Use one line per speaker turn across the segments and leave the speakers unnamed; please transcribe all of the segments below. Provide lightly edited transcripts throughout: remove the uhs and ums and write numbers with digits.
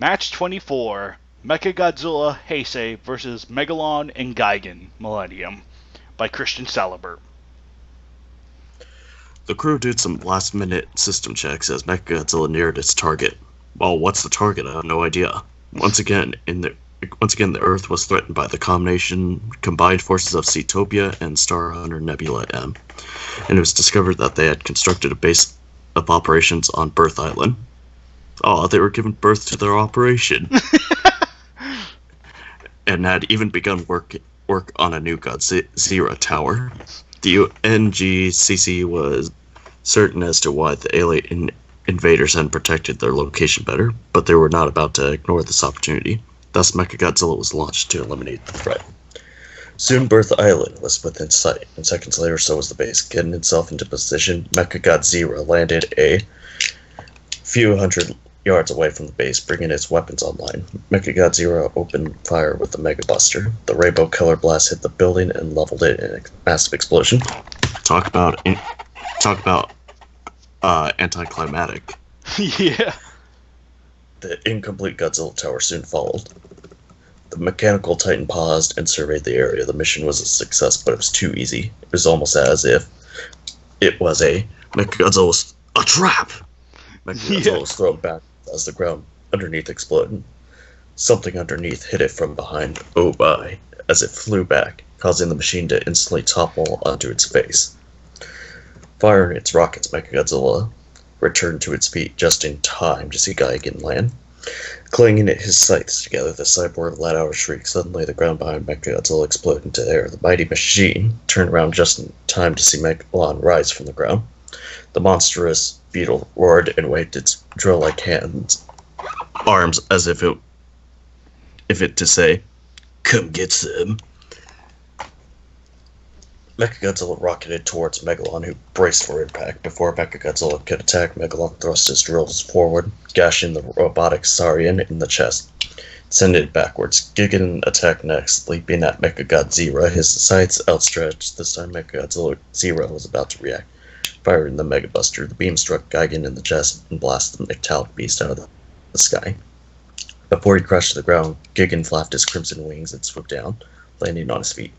Match 24, Mechagodzilla Heisei vs. Megalon and Gigan, Millennium, by Christian Salibert.
The crew did some last-minute system checks as Mechagodzilla neared its target. Well, what's the target? I have no idea. Once again, the Earth was threatened by the combined forces of Seatopia and Star Hunter Nebula M, and it was discovered that they had constructed a base of operations on Birth Island. Oh, they were giving birth to their operation. And had even begun work on a new Godzilla tower. The UNGCC was certain as to why the alien invaders had protected their location better, but they were not about to ignore this opportunity. Thus, Mechagodzilla was launched to eliminate the threat. Soon, Birth Island was within sight, and seconds later, so was the base. Getting itself into position, Mechagodzilla landed a few hundred yards away from the base, bringing its weapons online. Mechagodzilla opened fire with the Mega Buster. The rainbow color blast hit the building and leveled it in a massive explosion. Talk about anticlimactic.
Yeah.
The incomplete Godzilla tower soon followed. The mechanical titan paused and surveyed the area. The mission was a success, but it was too easy. It was almost as if it was a trap. Mechagodzilla was thrown back as the ground underneath exploded. Something underneath hit it from behind, oh my, as it flew back, causing the machine to instantly topple onto its face. Firing its rockets, Mechagodzilla returned to its feet just in time to see Gigan land. Clinging at his sights together, the cyborg let out a shriek. Suddenly, the ground behind Mechagodzilla exploded into the air. The mighty machine turned around just in time to see Megalon rise from the ground. The monstrous beetle roared and waved its drill-like arms as if it to say, "Come get some." Mechagodzilla rocketed towards Megalon, who braced for impact. Before Mechagodzilla could attack, Megalon thrust his drills forward, gashing the robotic Saurian in the chest, sending it backwards. Gigan attacked next, leaping at Mechagodzilla, his sights outstretched. This time Mechagodzilla was about to react. Firing the Mega Buster, the beam struck Gigan in the chest and blasted the metallic beast out of the sky. Before he crashed to the ground, Gigan flapped his crimson wings and swooped down, landing on his feet.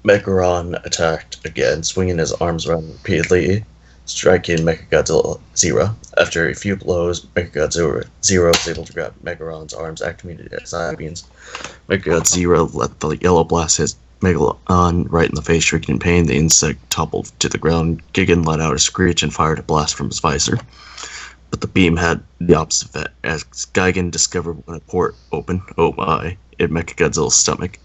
Megalon attacked again, swinging his arms around repeatedly, striking Mechagodzilla. After a few blows, Mechagodzilla was able to grab Megalon's arms, activating his side beams. Mechagodzilla let the yellow blast hit Megalon right in the face, shrieking in pain. The insect toppled to the ground. Gigan let out a screech and fired a blast from his visor. But the beam had the opposite effect, as Gigan discovered when a port opened, oh my, in Mechagodzilla's stomach.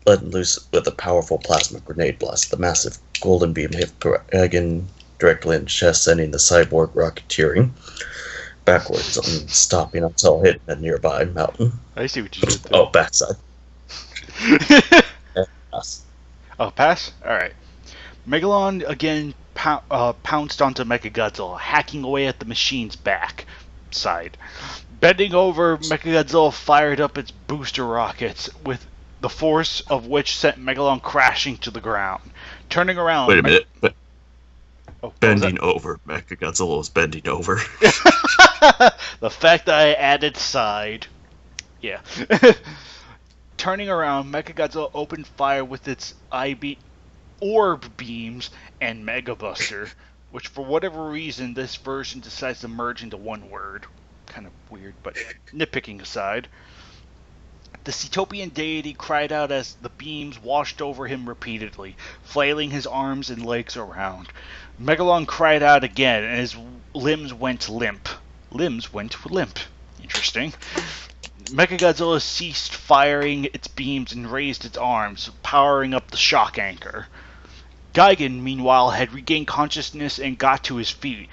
Letting loose with a powerful plasma grenade blast, the massive golden beam hit Gigan directly in the chest, sending the cyborg rocketeering backwards and stopping until hitting a nearby mountain.
I see what you did there.
Oh, backside.
Pass. Oh, pass? Alright. Megalon again pounced onto Mechagodzilla, hacking away at the machine's back side. Bending over, Mechagodzilla fired up its booster rockets, with the force of which sent Megalon crashing to the ground. Turning around...
Wait a minute. Bending over. Mechagodzilla was bending over.
The fact that I added side. Yeah. Turning around, Mechagodzilla opened fire with its orb beams and Mega Buster, which for whatever reason this version decides to merge into one word. Kind of weird, but nitpicking aside. The Seatopian deity cried out as the beams washed over him repeatedly, flailing his arms and legs around. Megalon cried out again, and his limbs went limp. Interesting. Mechagodzilla ceased firing its beams and raised its arms, powering up the shock anchor. Gigan, meanwhile, had regained consciousness and got to his feet.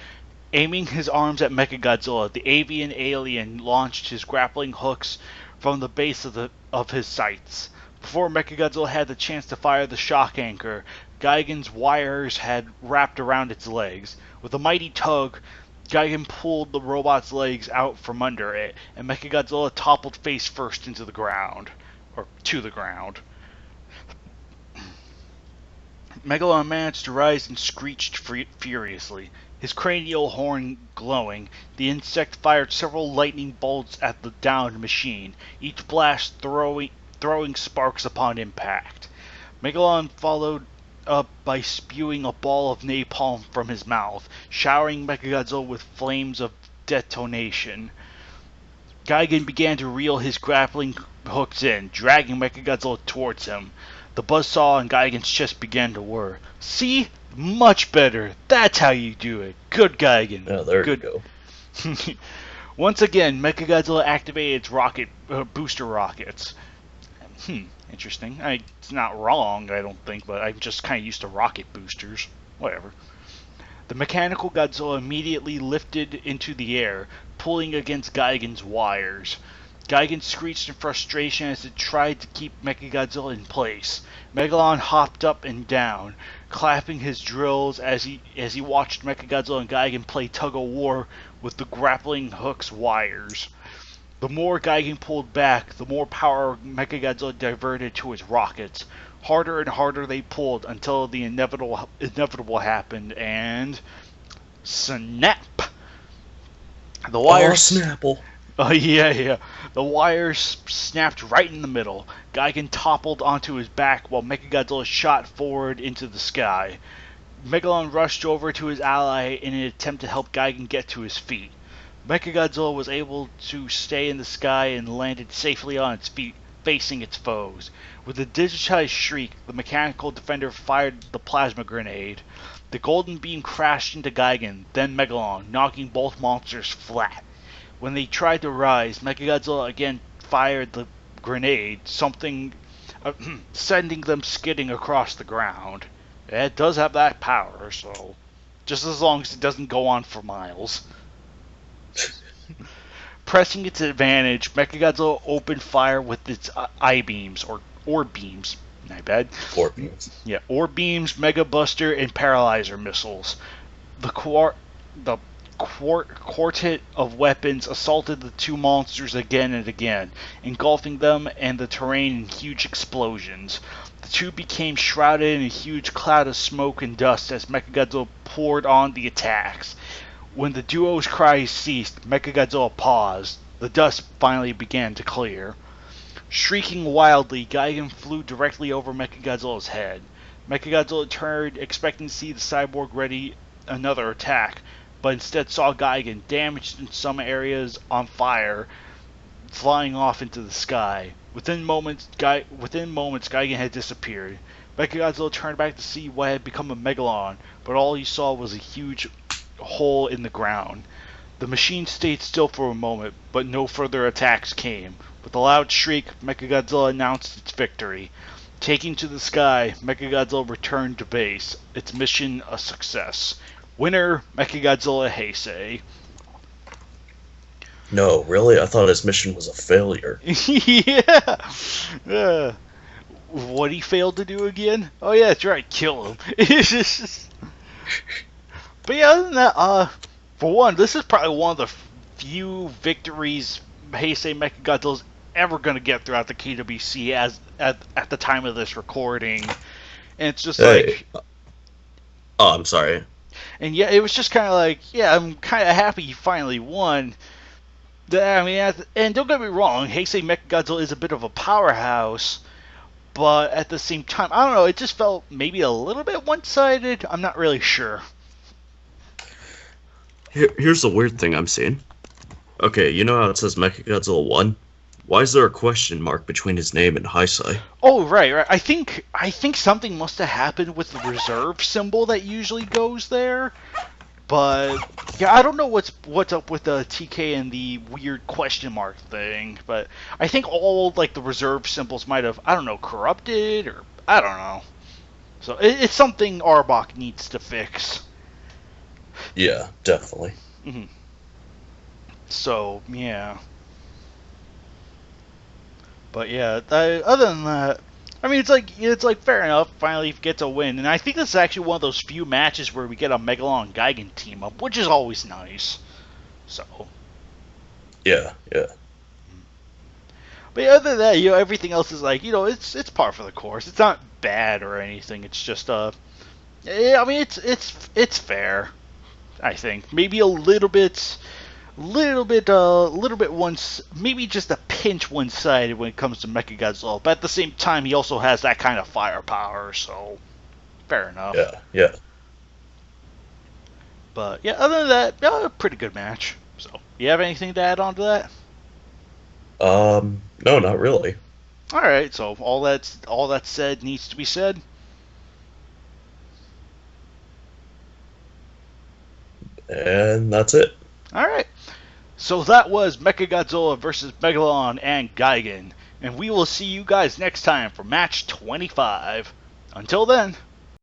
Aiming his arms at Mechagodzilla, the avian alien launched his grappling hooks from the base of his sights. Before Mechagodzilla had the chance to fire the shock anchor, Gigan's wires had wrapped around its legs. With a mighty tug, Gigan pulled the robot's legs out from under it, and Mechagodzilla toppled face first into the ground. Or to the ground. Megalon managed to rise and screeched furiously. his cranial horn glowing. The insect fired several lightning bolts at the downed machine, each blast throwing sparks upon impact. Megalon followed up by spewing a ball of napalm from his mouth, showering Mechagodzilla with flames of detonation. Gigan began to reel his grappling hooks in, dragging Mechagodzilla towards him. The buzzsaw on Gigan's chest began to whir. See? Much better. That's how you do it. Good, Gigan.
Oh, there
Good.
you go.
Once again, Mechagodzilla activated its booster rockets. Interesting. It's not wrong, I don't think, but I'm just kind of used to rocket boosters. Whatever. The mechanical Godzilla immediately lifted into the air, pulling against Gigan's wires. Gigan screeched in frustration as it tried to keep Mechagodzilla in place. Megalon hopped up and down, clapping his drills as he watched Mechagodzilla and Gigan play tug-of-war with the grappling hook's wires. The more Gigan pulled back, the more power Mechagodzilla diverted to his rockets. Harder and harder they pulled until the inevitable happened, and snap! The wires
Snapple.
Oh, yeah. The wires snapped right in the middle. Gigan toppled onto his back while Mechagodzilla shot forward into the sky. Megalon rushed over to his ally in an attempt to help Gigan get to his feet. Mechagodzilla was able to stay in the sky and landed safely on its feet, facing its foes. With a digitized shriek, the mechanical defender fired the plasma grenade. The golden beam crashed into Gigan, then Megalon, knocking both monsters flat. When they tried to rise, Mechagodzilla again fired the grenade, sending them skidding across the ground. It does have that power, so just as long as it doesn't go on for miles. Pressing its advantage, Mechagodzilla opened fire with its I-beams, or orb beams. My bad.
Orb beams.
Yeah, orb beams, Mega Buster, and Paralyzer missiles. The quartet of weapons assaulted the two monsters again and again, engulfing them and the terrain in huge explosions. The two became shrouded in a huge cloud of smoke and dust as Mechagodzilla poured on the attacks. When the duo's cries ceased, Mechagodzilla paused. The dust finally began to clear. Shrieking wildly, Gigan flew directly over Mechagodzilla's head. Mechagodzilla turned, expecting to see the cyborg ready another attack, but instead saw Gigan, damaged in some areas, on fire, flying off into the sky. Within moments, Gigan had disappeared. Mechagodzilla turned back to see what had become of Megalon, but all he saw was a huge hole in the ground. The machine stayed still for a moment, but no further attacks came. With a loud shriek, Mechagodzilla announced its victory. Taking to the sky, Mechagodzilla returned to base, its mission a success. Winner, Mechagodzilla Heisei.
No, really? I thought his mission was a failure.
Yeah. What he failed to do again? Oh yeah, that's right, kill him. But yeah, other than that, for one, this is probably one of the few victories Heisei Mechagodzilla's ever going to get throughout the KWC at the time of this recording. And it's just like...
Oh, I'm sorry.
And yeah, it was just kind of like, yeah, I'm kind of happy he finally won. I mean, and don't get me wrong, Heisei Mechagodzilla is a bit of a powerhouse, but at the same time, I don't know, it just felt maybe a little bit one-sided. I'm not really sure.
Here's the weird thing I'm seeing. Okay, you know how it says Mechagodzilla 1? Why is there a question mark between his name and Heisei?
Oh, right. I think something must have happened with the reserve symbol that usually goes there. But yeah, I don't know what's up with the TK and the weird question mark thing. But I think all like the reserve symbols might have, I don't know, corrupted, or I don't know. So it's something Arbok needs to fix.
Yeah, definitely.
Mm-hmm. So yeah. But yeah, other than that, I mean, it's like fair enough. Finally, get to win, and I think this is actually one of those few matches where we get a Megalon and Gigan team up, which is always nice. So.
Yeah.
But yeah, other than that, everything else is like, it's par for the course. It's not bad or anything. It's just yeah, I mean, it's fair. I think maybe a little bit, maybe just a pinch one-sided when it comes to Mechagodzilla. But at the same time, he also has that kind of firepower, so fair enough.
Yeah.
But yeah, other than that, pretty good match. So, you have anything to add on to that?
No, not really.
All right, so all that said needs to be said.
And that's it.
All right. So that was Mechagodzilla versus Megalon and Gigan, and we will see you guys next time for match 25. Until then.